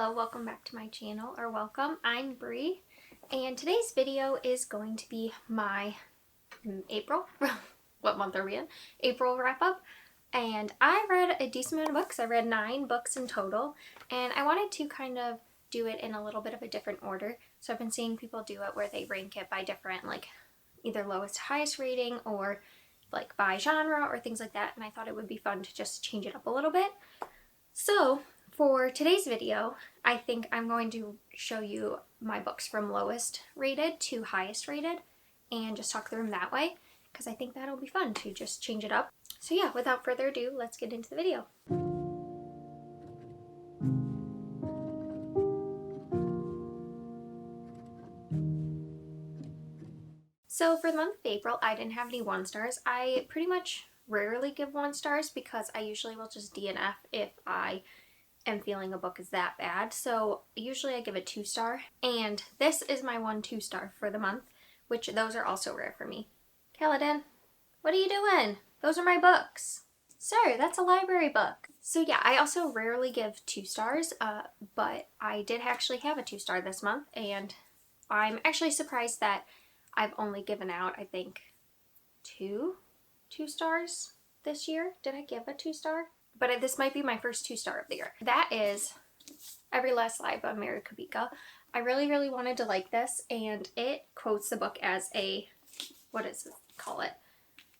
Hello, welcome back to my channel, or welcome. I'm Bree, and today's video is going to be my April, what month are we in? April wrap up. And I read a decent amount of books. I read 9 books in total, and I wanted to kind of do it in a little bit of a different order. So I've been seeing people do it where they rank it by different, like either lowest to highest rating or like by genre or things like that, and I thought it would be fun to just change it up a little bit. So for today's video, I think I'm going to show you my books from lowest rated to highest rated and just talk through them that way, because I think that'll be fun to just change it up. So yeah, without further ado, let's get into the video. So for the month of April, I didn't have any 1 stars. I pretty much rarely give 1 stars because I usually will just DNF if I am feeling a book is that bad. So usually I give a 2 star, and this is my 1 2 star for the month, which those are also rare for me. Kaladin, what are you doing? Those are my books. Sir, that's a library book. So yeah, I also rarely give 2 stars, but I did actually have a 2 star this month, and I'm actually surprised that I've only given out, I think, 2 stars this year. Did I give a 2 star? But this might be my first 2 star of the year. That is Every Last Lie by Mary Kubica. I really wanted to like this, and it quotes the book as a, what does it call it?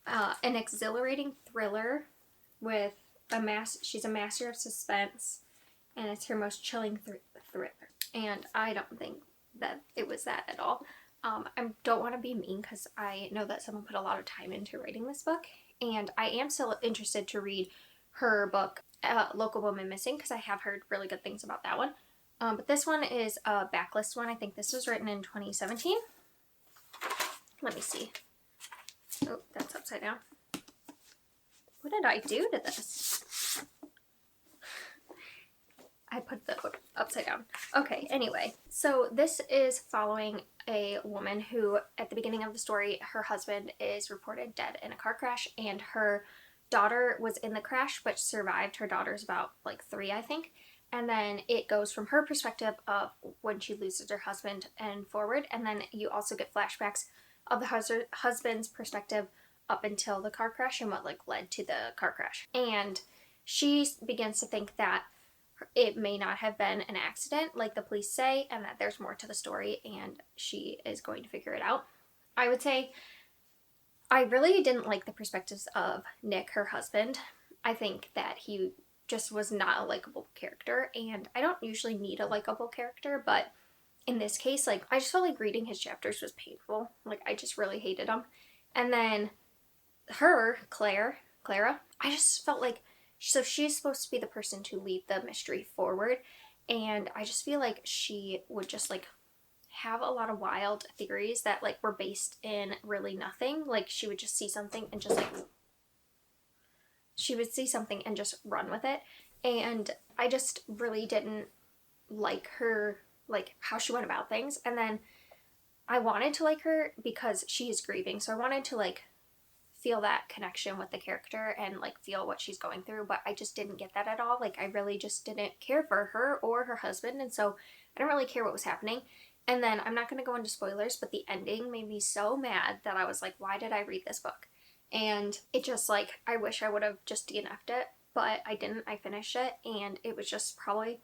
An exhilarating thriller with she's a master of suspense, and it's her most chilling thriller. And I don't think that it was that at all. I don't want to be mean because I know that someone put a lot of time into writing this book, and I am still interested to read her book, Local Woman Missing, because I have heard really good things about that one. But this one is a backlist one. I think this was written in 2017. Let me see. Oh, that's upside down. What did I do to this? I put the book upside down. Okay, anyway. So this is following a woman who, at the beginning of the story, her husband is reported dead in a car crash, and her daughter was in the crash but survived. Her daughter's about like 3, I think. And then it goes from her perspective of when she loses her husband and forward, and then you also get flashbacks of the husband's perspective up until the car crash and what like led to the car crash. And she begins to think that it may not have been an accident like the police say, and that there's more to the story, and she is going to figure it out. I would say I really didn't like the perspectives of Nick, her husband. I think that he just was not a likable character, and I don't usually need a likable character, but in this case, like, I just felt like reading his chapters was painful. Like, I just really hated him. And then her, Clara, I just felt like, so she's supposed to be the person to lead the mystery forward, and I just feel like she would just like have a lot of wild theories that like were based in really nothing. Like she would just see something and just like run with it, and I just really didn't like her, like how she went about things. And then I wanted to like her because she is grieving, so I wanted to like feel that connection with the character and like feel what she's going through, but I just didn't get that at all. Like I really just didn't care for her or her husband, and so I didn't really care what was happening. And then I'm not going to go into spoilers, but the ending made me so mad that I was like, why did I read this book? And it just like, I wish I would have just DNF'd it, but I didn't. I finished it, and it was just probably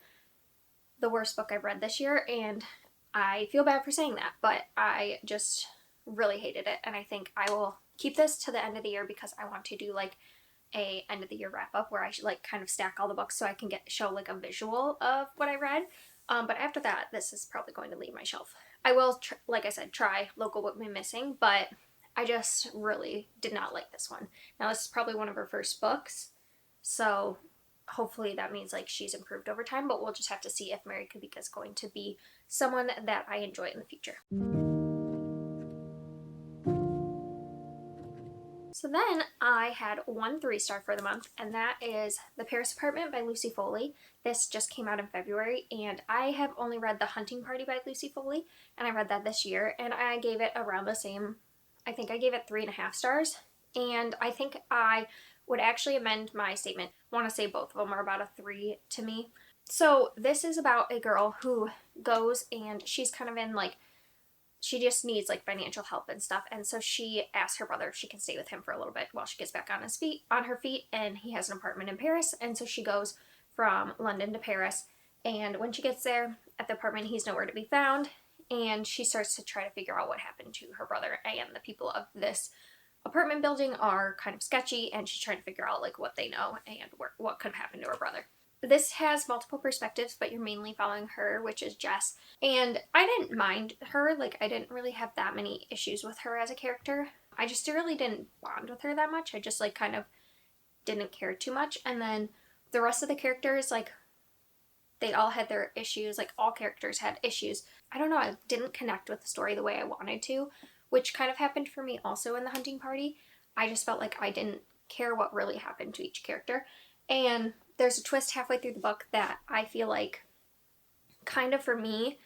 the worst book I've read this year, and I feel bad for saying that, but I just really hated it, and I think I will keep this to the end of the year because I want to do like a end of the year wrap up where I should like kind of stack all the books so I can show like a visual of what I read. But after that, this is probably going to leave my shelf. I will, like I said, try Local Woman Missing, but I just really did not like this one. Now this is probably one of her first books, so hopefully that means like she's improved over time, but we'll just have to see if Mary Kubica is going to be someone that I enjoy in the future. So then I had 1 3 star for the month, and that is The Paris Apartment by Lucy Foley. This just came out in February, and I have only read The Hunting Party by Lucy Foley, and I read that this year, and I gave it around the same. I think I gave it 3.5 stars, and I think I would actually amend my statement. I want to say both of them are about a 3 to me. So this is about a girl who goes and she's kind of in like, she just needs like financial help and stuff, and so she asks her brother if she can stay with him for a little bit while she gets back on her feet, and he has an apartment in Paris, and so she goes from London to Paris, and when she gets there at the apartment, he's nowhere to be found, and she starts to try to figure out what happened to her brother, and the people of this apartment building are kind of sketchy, and she's trying to figure out like what they know and what could have happened to her brother. This has multiple perspectives, but you're mainly following her, which is Jess. And I didn't mind her. Like, I didn't really have that many issues with her as a character. I just really didn't bond with her that much. I just, like, kind of didn't care too much. And then the rest of the characters, like, they all had their issues. Like, all characters had issues. I don't know. I didn't connect with the story the way I wanted to, which kind of happened for me also in The Hunting Party. I just felt like I didn't care what really happened to each character. And there's a twist halfway through the book that I feel like kind of for me,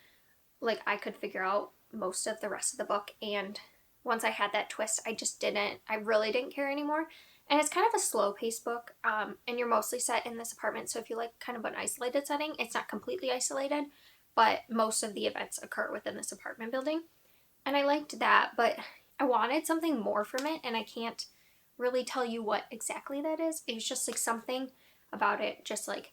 like I could figure out most of the rest of the book, and once I had that twist, I really didn't care anymore. And it's kind of a slow paced book, and you're mostly set in this apartment, so if you like kind of an isolated setting, it's not completely isolated, but most of the events occur within this apartment building. And I liked that, but I wanted something more from it, and I can't really tell you what exactly that is. It was just like something about it, just like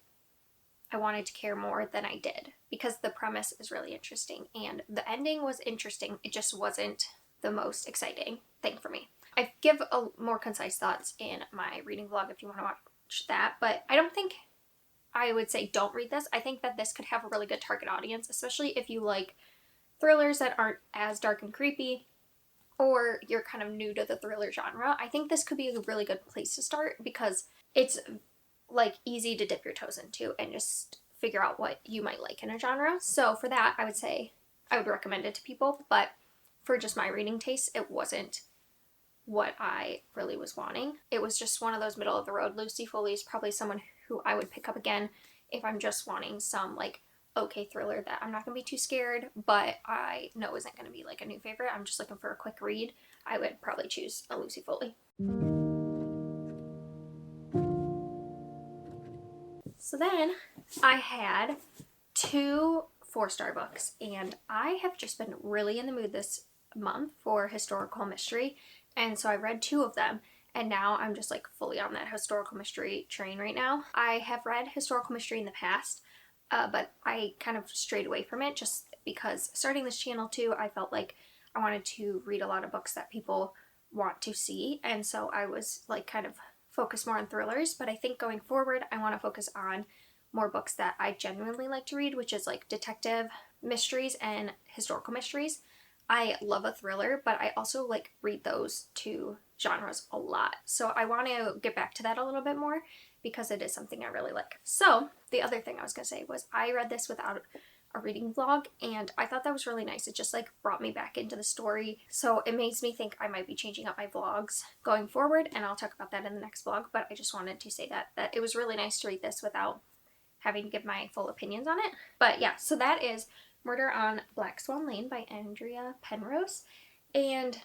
I wanted to care more than I did, because the premise is really interesting and the ending was interesting. It just wasn't the most exciting thing for me. I give a more concise thoughts in my reading vlog if you want to watch that, but I don't think I would say don't read this. I think that this could have a really good target audience, especially if you like thrillers that aren't as dark and creepy, or you're kind of new to the thriller genre. I think this could be a really good place to start because it's like easy to dip your toes into and just figure out what you might like in a genre. So for that, I would say I would recommend it to people, but for just my reading taste, it wasn't what I really was wanting. It was just one of those middle of the road. Lucy Foley is probably someone who I would pick up again if I'm just wanting some like okay thriller that I'm not going to be too scared, but I know isn't going to be like a new favorite. I'm just looking for a quick read. I would probably choose a Lucy Foley. So then I had 2 4-star books, and I have just been really in the mood this month for historical mystery, and so I read 2 of them, and now I'm just like fully on that historical mystery train right now. I have read historical mystery in the past, but I kind of strayed away from it just because starting this channel too, I felt like I wanted to read a lot of books that people want to see, and so I was like kind of focused more on thrillers. But I think going forward, I want to focus on more books that I genuinely like to read, which is like detective mysteries and historical mysteries. I love a thriller, but I also like read those 2 genres a lot. So I want to get back to that a little bit more because it is something I really like. So the other thing I was going to say was I read this without a reading vlog, and I thought that was really nice. It just like brought me back into the story. So it makes me think I might be changing up my vlogs going forward, and I'll talk about that in the next vlog, but I just wanted to say that it was really nice to read this without having to give my full opinions on it. But yeah, so that is Murder on Black Swan Lane by Andrea Penrose, and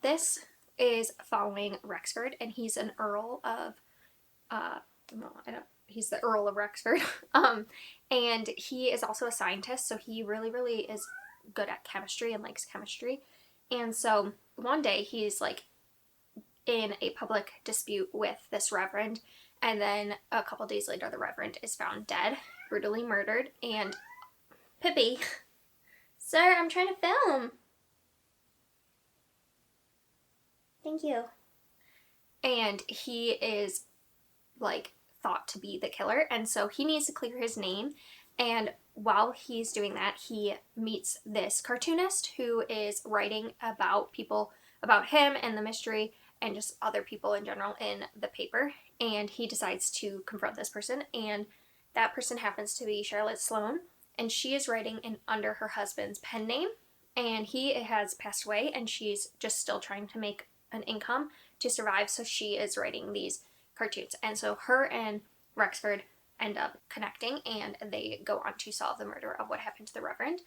this is following Rexford, and he's an Earl of he's the Earl of Rexford. And he is also a scientist, so he really, really is good at chemistry and likes chemistry. And so one day he's like in a public dispute with this reverend, and then a couple days later the reverend is found dead, brutally murdered. And Pippi, sir, I'm trying to film. Thank you. And he is like thought to be the killer, and so he needs to clear his name. And while he's doing that, he meets this cartoonist who is writing about people, about him and the mystery and just other people in general in the paper, and he decides to confront this person, and that person happens to be Charlotte Sloane, and she is writing in under her husband's pen name, and he has passed away, and she's just still trying to make an income to survive, so she is writing these cartoons. And so her and Rexford end up connecting, and they go on to solve the murder of what happened to the Reverend.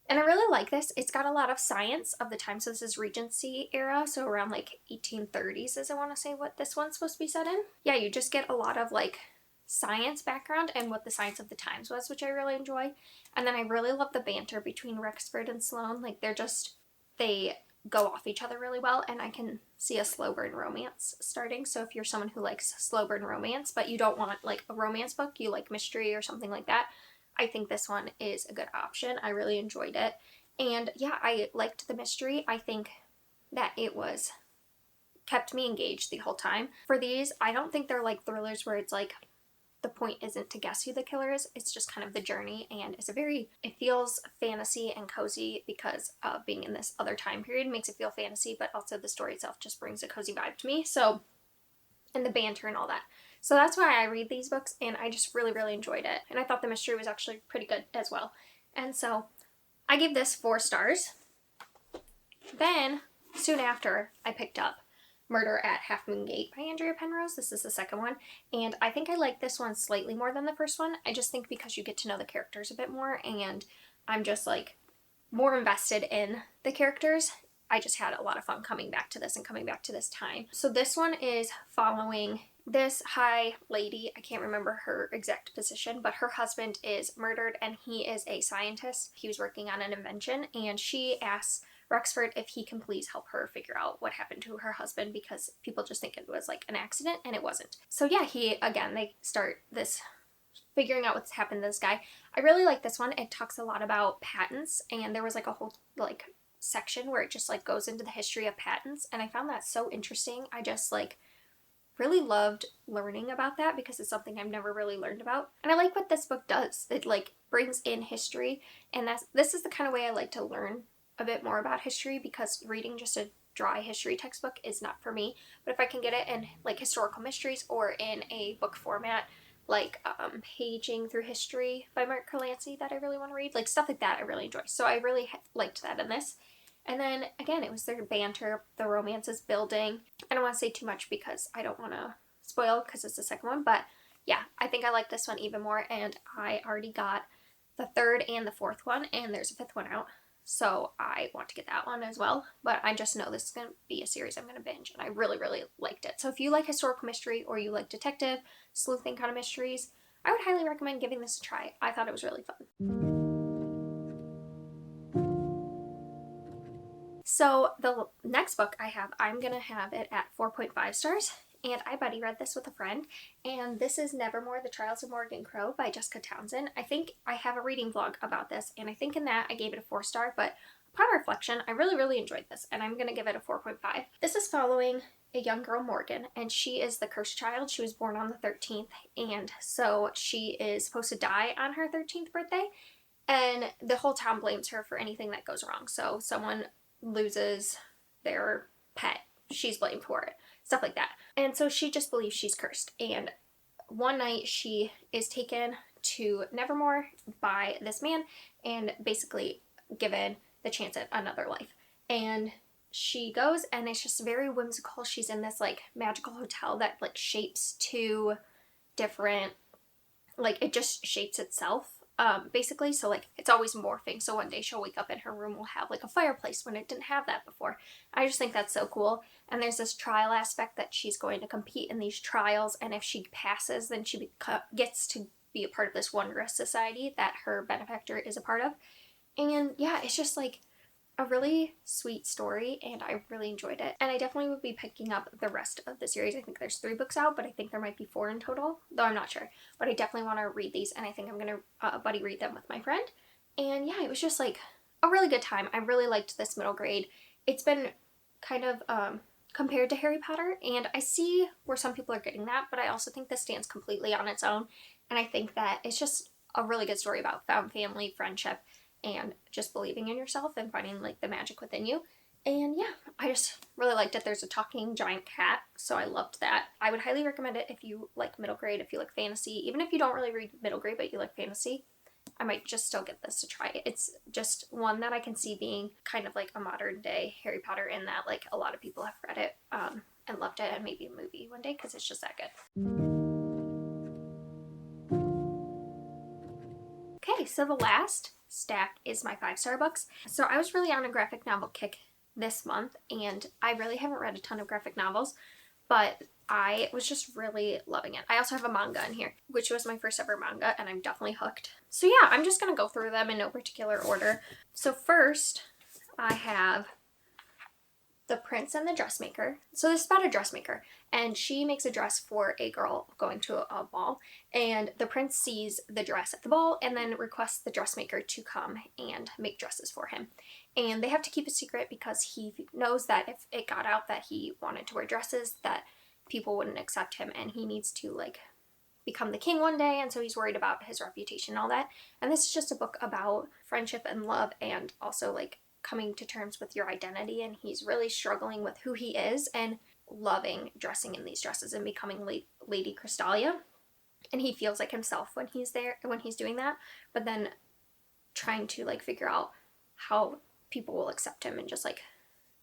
And I really like this. It's got a lot of science of the time. So this is Regency era, so around like 1830s is I want to say what this one's supposed to be set in. Yeah, you just get a lot of like science background and what the science of the times was, which I really enjoy. And then I really love the banter between Rexford and Sloane. Like they go off each other really well, and I can see a slow burn romance starting. So if you're someone who likes slow burn romance, but you don't want like a romance book, you like mystery or something like that, I think this one is a good option. I really enjoyed it. And yeah, I liked the mystery. I think that it was kept me engaged the whole time. For these, I don't think they're like thrillers where it's like the point isn't to guess who the killer is. It's just kind of the journey, and it feels fantasy and cozy because being in this other time period makes it feel fantasy, but also the story itself just brings a cozy vibe to me. So, and the banter and all that. So that's why I read these books, and I just really, really enjoyed it. And I thought the mystery was actually pretty good as well. And so I gave this 4 stars. Then, soon after, I picked up Murder at Half Moon Gate by Andrea Penrose. This is the second one, and I think I like this one slightly more than the first one. I just think because you get to know the characters a bit more, and I'm just like more invested in the characters. I just had a lot of fun coming back to this and coming back to this time. So this one is following this high lady. I can't remember her exact position, but her husband is murdered, and he is a scientist. He was working on an invention, and she asks Rexford if he can please help her figure out what happened to her husband, because people just think it was like an accident, and it wasn't. So yeah, they start this figuring out what's happened to this guy. I really like this one. It talks a lot about patents, and there was like a whole like section where it just like goes into the history of patents, and I found that so interesting. I just like really loved learning about that because it's something I've never really learned about. And I like what this book does. It like brings in history, and this is the kind of way I like to learn a bit more about history, because reading just a dry history textbook is not for me. But if I can get it in like historical mysteries or in a book format, like Paging Through History by Mark Kurlansky that I really want to read, like stuff like that I really enjoy. So I really liked that in this. And then again, it was their banter, the romance is building. I don't want to say too much because I don't want to spoil because it's the second one, but yeah, I think I like this one even more, and I already got the 3rd and the 4th one, and there's a 5th one out. So I want to get that one as well, but I just know this is going to be a series I'm going to binge, and I really, really liked it. So if you like historical mystery or you like detective, sleuthing kind of mysteries, I would highly recommend giving this a try. I thought it was really fun. So the next book I have, I'm going to have it at 4.5 stars. And I buddy read this with a friend, and this is Nevermore, The Trials of Morgan Crow by Jessica Townsend. I think I have a reading vlog about this, and I think in that I gave it a 4-star, but upon reflection, I really, really enjoyed this, and I'm going to give it a 4.5. This is following a young girl, Morgan, and she is the cursed child. She was born on the 13th, and so she is supposed to die on her 13th birthday, and the whole town blames her for anything that goes wrong. So someone loses their pet, she's blamed for it. Stuff like that. And so she just believes she's cursed. And one night she is taken to Nevermore by this man and basically given the chance at another life. And she goes, and it's just very whimsical. She's in this like magical hotel that like shapes to different, like it just shapes itself. Basically, so like it's always morphing. So one day she'll wake up and her room will have like a fireplace when it didn't have that before. I just think that's so cool. And there's this trial aspect that she's going to compete in these trials, and if she passes, then she gets to be a part of this wondrous society that her benefactor is a part of. And yeah, it's just like a really sweet story, and I really enjoyed it. And I definitely would be picking up the rest of the series. I think there's 3 books out, but I think there might be 4 in total, though I'm not sure. But I definitely want to read these, and I think I'm going to buddy read them with my friend. And yeah, it was just like a really good time. I really liked this middle grade. It's been kind of compared to Harry Potter, and I see where some people are getting that, but I also think this stands completely on its own. And I think that it's just a really good story about found family, friendship, and just believing in yourself and finding like the magic within you. And yeah, I just really liked it. There's a talking giant cat, so I loved that. I would highly recommend it if you like middle grade, if you like fantasy. Even if you don't really read middle grade but you like fantasy, I might just still get this to try. It's just one that I can see being kind of like a modern day Harry Potter, in that like a lot of people have read it and loved it, and maybe a movie one day because it's just that good. Okay, so the last stack is my 5-star books. So I was really on a graphic novel kick this month, and I really haven't read a ton of graphic novels, but I was just really loving it. I also have a manga in here, which was my first ever manga, and I'm definitely hooked. So yeah, I'm just gonna go through them in no particular order. So first, I have The Prince and the Dressmaker. So this is about a dressmaker, and she makes a dress for a girl going to a ball, and the prince sees the dress at the ball and then requests the dressmaker to come and make dresses for him. And they have to keep a secret because he knows that if it got out that he wanted to wear dresses, that people wouldn't accept him, and he needs to like become the king one day, and so he's worried about his reputation and all that. And this is just a book about friendship and love, and also like coming to terms with your identity, and he's really struggling with who he is and loving dressing in these dresses and becoming Lady Crystalia. And he feels like himself when he's there, when he's doing that, but then trying to like figure out how people will accept him, and just like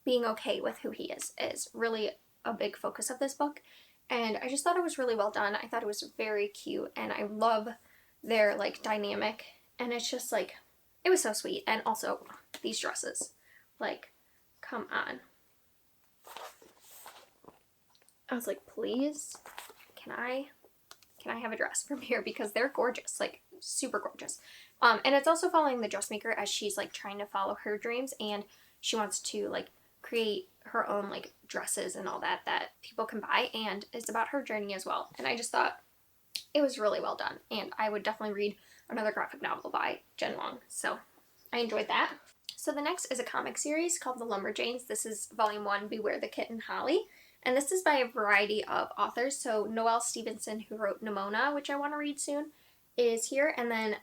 being okay with who he is really a big focus of this book. And I just thought it was really well done. I thought it was very cute, and I love their like dynamic, and it's just like, it was so sweet. And also these dresses, like, come on. I was like, please, can I have a dress from here, because they're gorgeous, like super gorgeous. And it's also following the dressmaker as she's like trying to follow her dreams, and she wants to like create her own like dresses and all that people can buy, and it's about her journey as well. And I just thought it was really well done, and I would definitely read another graphic novel by Jen Wong, so I enjoyed that. So the next is a comic series called The Lumberjanes. This is volume 1, Beware the Kitten Holly, and this is by a variety of authors. So Noelle Stevenson, who wrote Nimona, which I want to read soon, is here, and then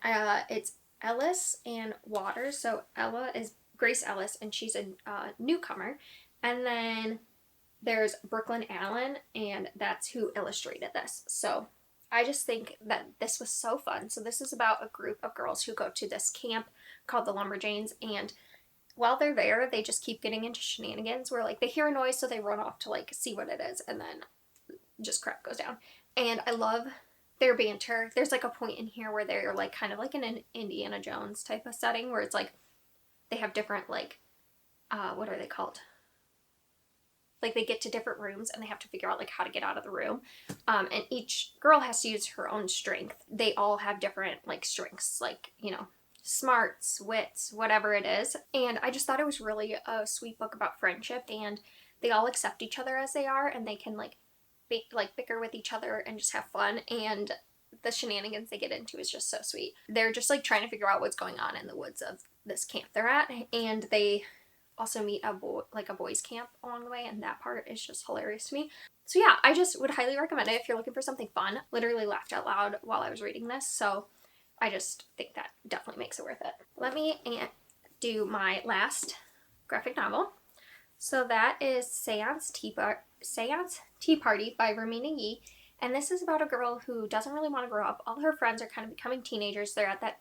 it's Ellis and Waters. So Ella is Grace Ellis, and she's a newcomer, and then there's Brooklyn Allen, and that's who illustrated this. So I just think that this was so fun. So this is about a group of girls who go to this camp called the Lumberjanes, and while they're there, they just keep getting into shenanigans where like they hear a noise, so they run off to like see what it is, and then just crap goes down. And I love their banter. There's like a point in here where they're like kind of like in an Indiana Jones type of setting, where it's like they have different like what are they called? Like they get to different rooms and they have to figure out like how to get out of the room. And each girl has to use her own strength. They all have different like strengths, like, you know, smarts, wits, whatever it is. And I just thought it was really a sweet book about friendship, and they all accept each other as they are, and they can like bicker with each other and just have fun. And the shenanigans they get into is just so sweet. They're just like trying to figure out what's going on in the woods of this camp they're at, and they also meet a boys camp along the way, and that part is just hilarious to me. So yeah, I just would highly recommend it if you're looking for something fun. Literally laughed out loud while I was reading this, so I just think that definitely makes it worth it. Let me do my last graphic novel. So that is Seance Tea Party by Romina Yee, and this is about a girl who doesn't really want to grow up. All her friends are kind of becoming teenagers. They're at that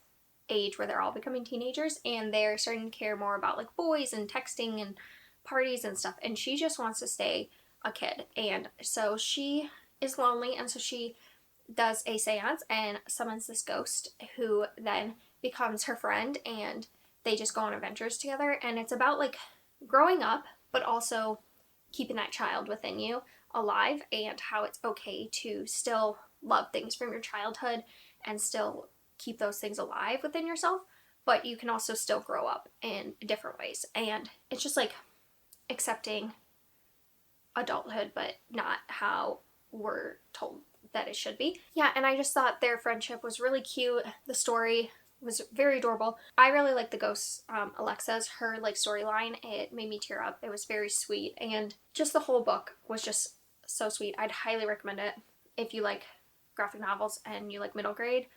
age where they're all becoming teenagers, and they're starting to care more about like boys and texting and parties and stuff, and she just wants to stay a kid. And so she is lonely, and so she does a seance and summons this ghost who then becomes her friend, and they just go on adventures together. And it's about like growing up but also keeping that child within you alive, and how it's okay to still love things from your childhood and still keep those things alive within yourself, but you can also still grow up in different ways. And it's just like accepting adulthood, but not how we're told that it should be. Yeah, and I just thought their friendship was really cute. The story was very adorable. I really like the ghost, Alexa's, her like storyline. It made me tear up. It was very sweet, and just the whole book was just so sweet. I'd highly recommend it if you like graphic novels and you like middle grade.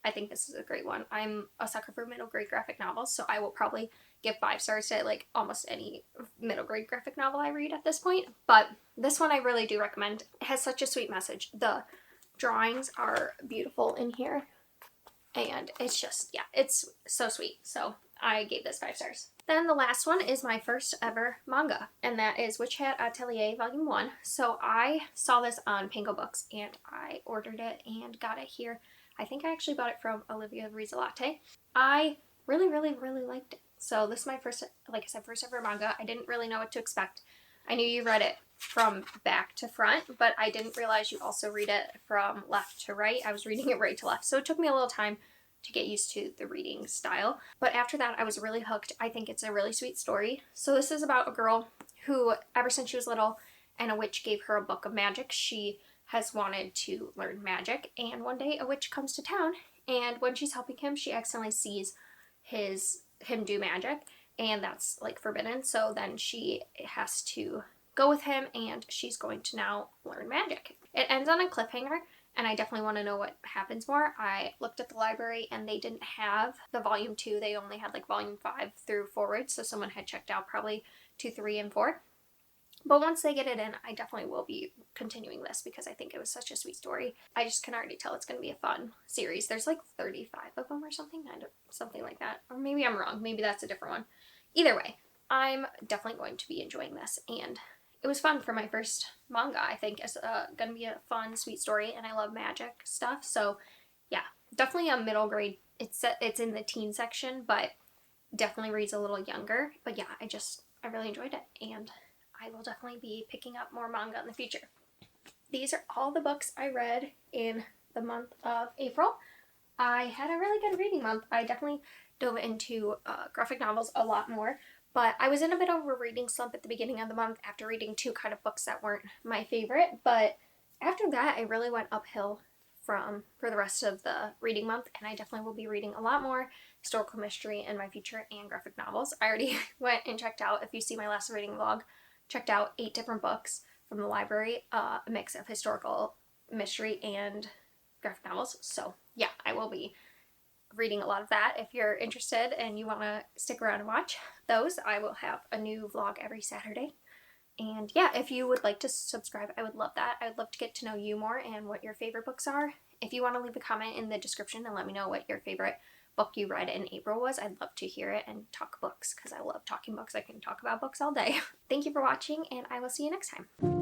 I think this is a great one. I'm a sucker for middle grade graphic novels, so I will probably give 5 stars to like almost any middle grade graphic novel I read at this point. But this one I really do recommend. It has such a sweet message. The drawings are beautiful in here, and it's just, yeah, it's so sweet. So I gave this 5 stars. Then the last one is my first ever manga, and that is Witch Hat Atelier Volume 1. So I saw this on Pango Books, and I ordered it and got it here. I think I actually bought it from Olivia Rizalate. I really, really, really liked it. So this is my first, like I said, first ever manga. I didn't really know what to expect. I knew you read it from back to front, but I didn't realize you also read it from left to right. I was reading it right to left, so it took me a little time to get used to the reading style. But after that, I was really hooked. I think it's a really sweet story. So this is about a girl who, ever since she was little and a witch gave her a book of magic, she has wanted to learn magic. And one day a witch comes to town, and when she's helping him, she accidentally sees him do magic, and that's like forbidden. So then she has to go with him, and she's going to now learn magic. It ends on a cliffhanger, and I definitely want to know what happens more. I looked at the library and they didn't have the volume 2. They only had like volume 5 through forward, so someone had checked out probably 2, 3, and 4. But once they get it in, I definitely will be continuing this because I think it was such a sweet story. I just can already tell it's going to be a fun series. There's like 35 of them or something, something like that. Or maybe I'm wrong. Maybe that's a different one. Either way, I'm definitely going to be enjoying this, and it was fun for my first manga. I think it's going to be a fun, sweet story, and I love magic stuff. So yeah, definitely a middle grade. It's in the teen section, but definitely reads a little younger. But yeah, I really enjoyed it, and I will definitely be picking up more manga in the future. These are all the books I read in the month of April. I had a really good reading month. I definitely dove into graphic novels a lot more, but I was in a bit of a reading slump at the beginning of the month after reading 2 kind of books that weren't my favorite, but after that I really went uphill for the rest of the reading month, and I definitely will be reading a lot more historical mystery in my future and graphic novels. I already went and checked out, if you see my last reading vlog, checked out 8 different books from the library, a mix of historical mystery and graphic novels. So yeah, I will be reading a lot of that. If you're interested and you want to stick around and watch those, I will have a new vlog every Saturday. And yeah, if you would like to subscribe, I would love that. I would love to get to know you more and what your favorite books are. If you want to leave a comment in the description and let me know what your favorite book you read in April was, I'd love to hear it and talk books because I love talking books. I can talk about books all day. Thank you for watching, and I will see you next time.